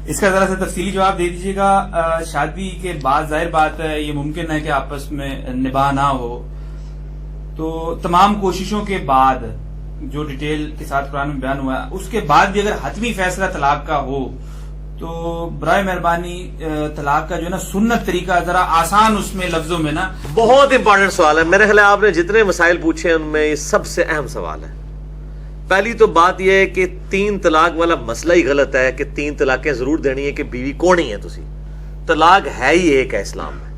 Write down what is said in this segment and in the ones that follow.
اس کا ذرا سا تفصیلی جواب دے دیجیے گا. شادی کے بعد ظاہر بات ہے یہ ممکن ہے کہ آپس میں نباہ نہ ہو، تو تمام کوششوں کے بعد جو ڈیٹیل کے ساتھ قرآن میں بیان ہوا ہے اس کے بعد بھی اگر حتمی فیصلہ طلاق کا ہو تو برائے مہربانی طلاق کا جو ہے نا سنت طریقہ ذرا آسان اس میں لفظوں میں نا. بہت امپورٹنٹ سوال ہے. میرے خیال ہے آپ نے جتنے مسائل پوچھے ہیں ان میں یہ سب سے اہم سوال ہے. پہلی تو بات یہ ہے کہ 3 طلاق والا مسئلہ ہی غلط ہے کہ 3 طلاقیں ضرور دینی ہے کہ بیوی کون ہی ہے تسی. طلاق ہے ہی ایک ہے اسلام میں.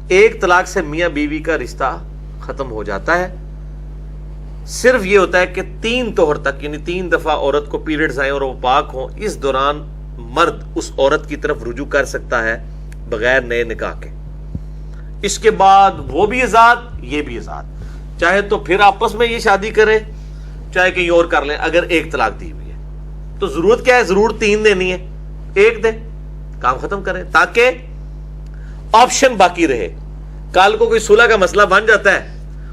ایک طلاق سے میاں بیوی کا رشتہ ختم ہو جاتا ہے. صرف یہ ہوتا ہے کہ 3 طہر تک یعنی 3 دفعہ عورت کو پیریڈز آئیں اور وہ پاک ہوں، اس دوران مرد اس عورت کی طرف رجوع کر سکتا ہے بغیر نئے نکاح کے. اس کے بعد وہ بھی آزاد یہ بھی آزاد، چاہے تو پھر آپس میں یہ شادی کرے چاہے کہیں اور کر لیں. اگر ایک طلاق دی ہوئی ہے تو ضرورت کیا ہے؟ ضرور 3 دینی ہے. ایک دے کام ختم کریں تاکہ آپشن باقی رہے. کل کو کوئی صلح کا مسئلہ بن جاتا ہے،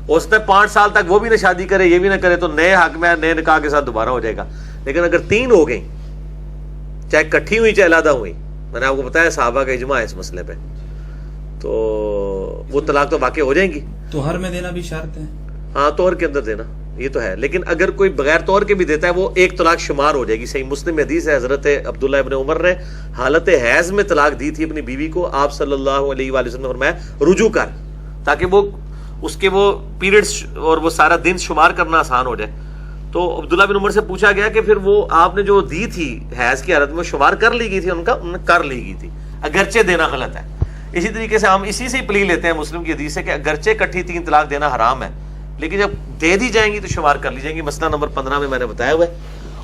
ہو سکتا ہے 5 سال تک وہ بھی نہ شادی کرے یہ بھی نہ کرے، تو نئے حق میں نئے نکاح کے ساتھ دوبارہ ہو جائے گا. لیکن اگر 3 ہو گئی چاہے کٹھی ہوئی چاہے علیحدہ ہوئی، میں نے آپ کو بتایا صحابہ کا اجماع ہے اس مسئلے پہ، تو وہ طلاق تو واقع ہو جائیں گی. توہر میں دینا بھی شرط ہے. ہاں توہر کے اندر دینا یہ تو ہے، لیکن اگر کوئی بغیر توہر کے بھی دیتا ہے وہ ایک طلاق شمار ہو جائے گی. صحیح مسلم حدیث ہے، حضرت عبداللہ ابن عمر نے حالت حیض میں طلاق دی تھی اپنی بیوی کو. آپ صلی اللہ علیہ وآلہ وسلم نے فرمایا رجوع کر، تاکہ وہ اس کے وہ پیریڈز اور وہ سارا دن شمار کرنا آسان ہو جائے. تو عبداللہ بن عمر سے پوچھا گیا کہ پھر وہ آپ نے جو دی تھی حیض کی حالت میں شمار کر لی گئی تھی؟ انہوں نے کر لی گئی تھی، اگرچہ دینا غلط ہے. اسی طریقے سے ہم اسی سے پلی لیتے ہیں مسلم کی حدیث سے کہ اگرچہ کٹھی 3 طلاق دینا حرام ہے، لیکن جب دے دی جائیں گی تو شمار کر لی جائیں گی. مسئلہ نمبر 15 میں نے بتایا ہوا ہے.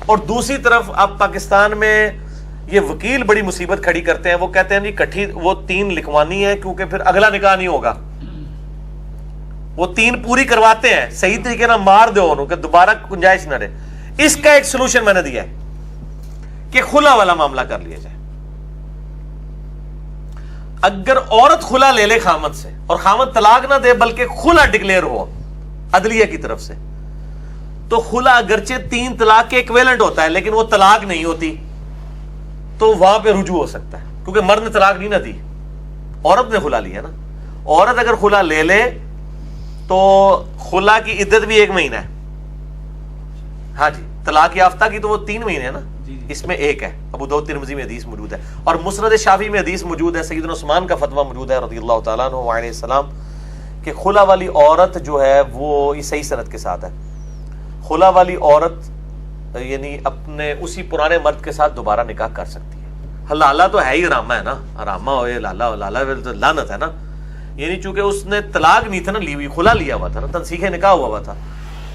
اور دوسری طرف اب پاکستان میں یہ وکیل بڑی مصیبت کھڑی کرتے ہیں. وہ کہتے ہیں جی کٹھی وہ 3 لکھوانی ہے کیونکہ پھر اگلا نکاح نہیں ہوگا. وہ 3 پوری کرواتے ہیں صحیح طریقے نہ مار دو انہوں کہ دوبارہ گنجائش نہ رہے. اس کا ایک سلوشن میں نے دیا ہے کہ خلا والا معاملہ کر لیا جائے. اگر عورت خلا لے لے خامد سے اور خامد طلاق نہ دے بلکہ خلا ڈکلیئر ہو عدلیہ کی طرف سے، تو خلا اگرچہ 3 طلاق کے ایکویلنٹ ہوتا ہے لیکن وہ طلاق نہیں ہوتی، تو وہاں پہ رجوع ہو سکتا ہے کیونکہ مرد نے طلاق نہیں نہ دی، عورت نے خلا لیا نا. عورت اگر خلا لے لے تو خلا کی عدت بھی 1 مہینہ ہے. ہاں جی، طلاق یافتہ کی تو وہ 3 مہینے ہے نا، اس میں 1 ہے. ابو داؤد ترمذی میں حدیث موجود ہے اور مسند شافعی میں حدیث موجود ہے. سیدنا عثمان کا فتویٰ موجود ہے رضی اللہ تعالیٰ عنہ علیہ السلام کہ خلا والی عورت جو ہے وہ یہ صحیح سند کے ساتھ ہے. خلا والی عورت یعنی اپنے اسی پرانے مرد کے ساتھ دوبارہ نکاح کر سکتی ہے. حلالہ تو ہے ہی حرامہ ہے نا، حرامہ ہوئے لالہ تو لعنت ہے نا. یعنی چونکہ اس نے طلاق نہیں تھا نا لی ہوئی، خلا لیا ہوا تھا نا، تنسیخ نکاح ہوا تھا،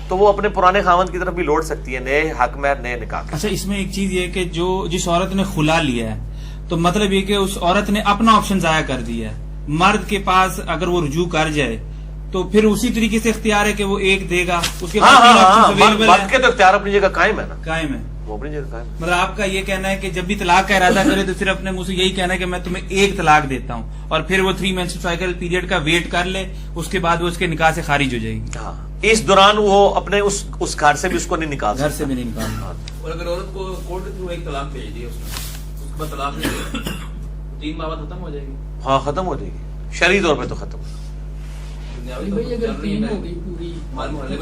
تو وہ اپنے پرانے خاوند کی طرف بھی لوٹ سکتی ہے نئے حق میں نئے نکاح. اچھا، اس میں ایک چیز یہ کہ جو جس عورت نے خلا لیا ہے تو مطلب یہ کہ اس عورت نے اپنا آپشن ضائع کر دیا ہے. مرد کے پاس اگر وہ رجوع کر جائے تو پھر اسی طریقے سے اختیار ہے کہ وہ 1 دے گا. اس کے بعد مرد کے تو اختیار اپنی جگہ قائم ہے نا، قائم ہے وہ اپنی جگہ قائم. مطلب آپ کا یہ کہنا ہے کہ جب بھی طلاق کا ارادہ کرے تو صرف اپنے منہ سے یہی کہنا ہے کہ میں تمہیں 1 طلاق دیتا ہوں اور پھر وہ 3 مینسٹرل سائیکل پیریڈ کا ویٹ کر لے، اس کے بعد وہ اس کے نکاح سے خارج ہو جائے گی. ہاں، اس دوران وہ اپنے اس گھر سے بھی اس کو نہیں نکال گھر سے بھی نہیں نکالنا. اور اگر عورت کو کورٹ کے تھرو 1 طلاق بھیج دی اس کے بعد طلاق نہیں دے 3 ماہ بعد ختم ہو جائے گی. ہاں ختم ہو جائے گی، شرعی طور پہ تو ختم. اگر 3 ہو گئی پوری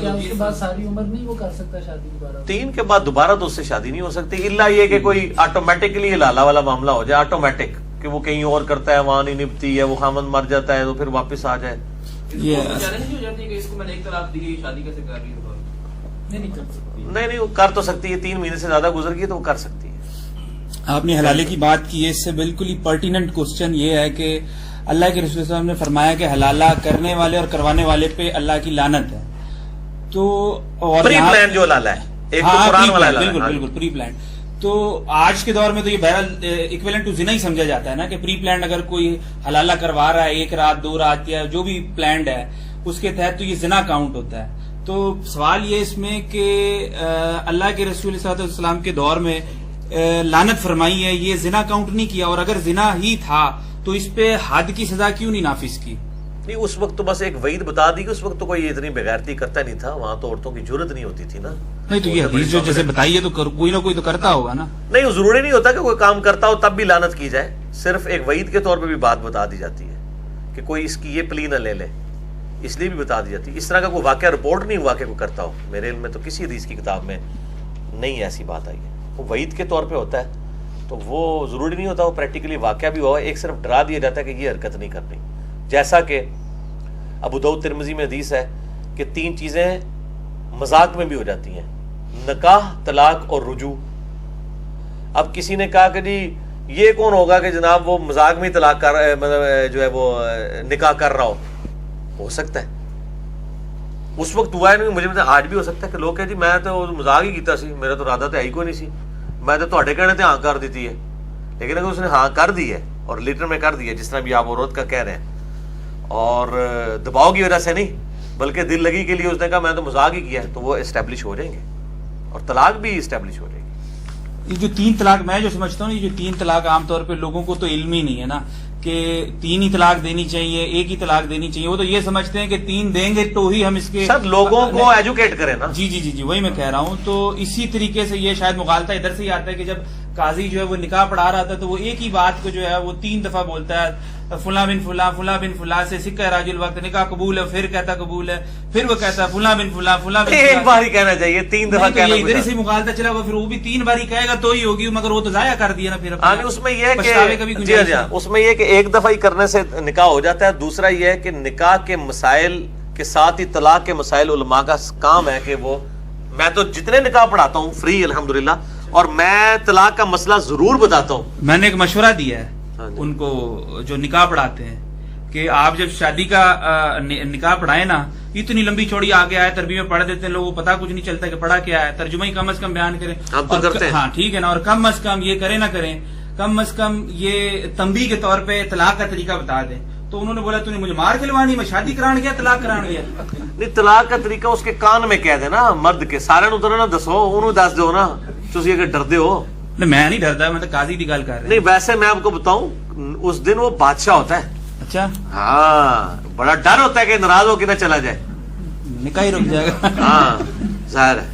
کیا اس کے بعد ساری عمر نہیں وہ کر سکتا شادی دوبارہ؟ 3 کے بعد دوبارہ تو اس سے شادی نہیں ہو سکتی، الا یہ کہ کوئی آٹومیٹکلی لالا والا معاملہ ہو جائے، آٹومیٹک کہ وہ کہیں اور کرتا ہے وہاں نہیں نبھتی ہے، وہ خامن مر جاتا ہے تو پھر واپس آ جائے. چیلنج ہو جاتی ہے کہ اس کو میں نے 1 طلاق دی شادی کیسے کر رہی ہوں؟ نہیں کر سکتی. نہیں وہ کر تو سکتی ہے، 3 مہینے سے زیادہ گزر گئی تو وہ کر سکتی ہے. آپ نے حلالے کی بات کی ہے، اس سے بالکل ہی پرٹیننٹ کوسچن یہ ہے کہ اللہ کے رسول صلی اللہ علیہ وسلم نے فرمایا کہ حلالہ کرنے والے اور کروانے والے پہ اللہ کی لعنت ہے. تو پری پلان جو حلالہ ہے، ایک تو قرآن والا حلالہ ہے. بالکل بالکل پری پلان. تو آج کے دور میں تو یہ بہرحال ایکویلنٹ ٹو زنا ہی سمجھا جاتا ہے نا کہ پری پلانڈ اگر کوئی حلالہ کروا رہا ہے 1 رات 2 رات یا جو بھی پلانڈ ہے اس کے تحت تو یہ زنا کاؤنٹ ہوتا ہے. تو سوال یہ اس میں کہ اللہ کے رسول صلی اللہ علیہ وسلم کے دور میں لعنت فرمائی ہے، یہ زنا کاؤنٹ نہیں کیا، اور اگر زنا ہی تھا تو اس پہ حد کی سزا کیوں نہیں نافذ کی؟ نہیں اس وقت تو بس ایک وعید بتا دی کہ اس وقت تو کوئی اتنی بغیرتی کرتا نہیں تھا, وہاں تو عورتوں کی جرت نہیں ہوتی تھی نا. نہیں تو یہ حدیث جو جیسے بتائیے تو کوئی نہ کوئی تو کرتا ہوگا نا. نہیں ضروری نہیں ہوتا کہ کوئی کام کرتا ہو تب بھی لعنت کی جائے, صرف ایک وعید کے طور پہ بھی بات بتا دی جاتی ہے کہ کوئی اس کی یہ پلی نہ لے لے, اس لیے بھی بتا دی جاتی ہے. اس طرح کا کوئی واقعہ رپورٹ نہیں ہوا کہ کوئی کرتا ہو, میرے علم میں تو کسی حدیث کی کتاب میں نہیں ایسی بات آئی ہے. وہ وعید کے طور پہ ہوتا ہے تو وہ ضروری نہیں ہوتا وہ پریکٹیکلی واقعہ بھی ہوا, ایک صرف ڈرا دیا جاتا ہے کہ یہ حرکت نہیں کرنی. جیسا کہ ابو داؤد ترمذی میں حدیث ہے کہ 3 چیزیں مذاق میں بھی ہو جاتی ہیں, نکاح, طلاق اور رجوع. اب کسی نے کہا کہ جی یہ کون ہوگا کہ جناب وہ مذاق میں ہی طلاق کر مطلب جو ہے وہ نکاح کر رہا ہو سکتا ہے اس وقت ہوا ہے نہیں, مجھے آج بھی ہو سکتا ہے کہ لوگ کہیں جی میں تو مذاق ہی کیتا سی, میرا تو ارادہ تو ہے ہی کوئی نہیں سی, میں تو تہاڈے کہنے تے ہاں کر دیتی ہے. لیکن اگر اس نے ہاں کر دی ہے اور لیٹر میں کر دی ہے, جس طرح بھی آپ عورت کا کہہ رہے ہیں, اور دباؤ کی وجہ سے نہیں بلکہ دل لگی کے لیے اس نے کہا میں تو مذاق ہی کیا ہے, تو وہ اسٹیبلش ہو جائیں گے اور طلاق بھی اسٹیبلش ہو جائے گی. یہ جو 3 طلاق میں جو سمجھتا ہوں, یہ جو 3 طلاق عام طور پہ لوگوں کو تو علم ہی نہیں ہے نا کہ 3 ہی طلاق دینی چاہیے, 1 ہی طلاق دینی چاہیے. وہ تو یہ سمجھتے ہیں کہ 3 دیں گے تو ہی ہم اس کے سر لوگوں کو ایجوکیٹ کریں نا. جی وہی میں کہہ رہا ہوں. تو اسی طریقے سے یہ شاید مغالطہ ادھر سے ہی آتا ہے کہ جب قاضی جو ہے وہ نکاح پڑھا رہا تھا تو وہ ایک ہی بات کو جو ہے وہ 3 دفعہ بولتا ہے, فلاں بن فلاں, فلاں بن فلاں سے سکہ راج الوقت, نکاح قبول ہے, پھر کہتا قبول ہے, پھر وہ کہتا ہے فلاں بن فلاں, فلاں بن فلاں. ایک بار ہی کہنا چاہیے, 3 دفعہ کہنا. ادھر سے مغالطہ چلا ہوا, پھر وہ بھی 3 بار ہی کہے گا تو ہی ہوگی, مگر وہ تو ضائع کر دیا نا پھر. اس میں یہ کہ اس میں یہ کہ ایک دفعہ ہی کرنے سے نکاح ہو جاتا ہے. دوسرا یہ ہے کہ نکاح کے مسائل کے ساتھ ہی طلاق کے مسائل علماء کا کام ہے کہ وہ, میں تو جتنے نکاح پڑھاتا ہوں فری الحمدللہ, اور میں طلاق کا مسئلہ ضرور بتاتا ہوں. میں نے ایک مشورہ دیا ہے ان کو جو نکاح پڑھاتے ہیں کہ آپ جب شادی کا نکاح پڑھائیں نا, اتنی لمبی چوڑی آگے آئے تربیت میں پڑھ دیتے ہیں لوگوں کو, پتا کچھ نہیں چلتا کہ پڑھا کیا ہے, ترجمہ ہی کم از کم بیان کریں. ہم تو کرتے ہیں. ہاں ٹھیک ہے نا, اور کم از کم یہ کریں نہ کریں, کم از کم یہ تنبیہ کے طور پہ طلاق کا طریقہ بتا دیں. تو انہوں نے بولا تو نے مجھے مار کھلوانی, میں شادی کران گیا طلاق کران گیا. نہیں طلاق کا طریقہ اس کے کان میں کہہ دے نا, مرد کے سارے نو تو نہ دسو, انہوں دس دو نا, تسی اگر ڈردے ہو. میں نہیں ڈردا, میں تو قاضی کی گل کر رہا. نہیں ویسے میں آپ کو بتاؤں, اس دن وہ بادشاہ ہوتا ہے. اچھا ہاں, بڑا ڈر ہوتا ہے کہ ناراض ہو کے نہ چلا جائے, نکاح ہی رک جائے گا. ہاں ظاہر ہے.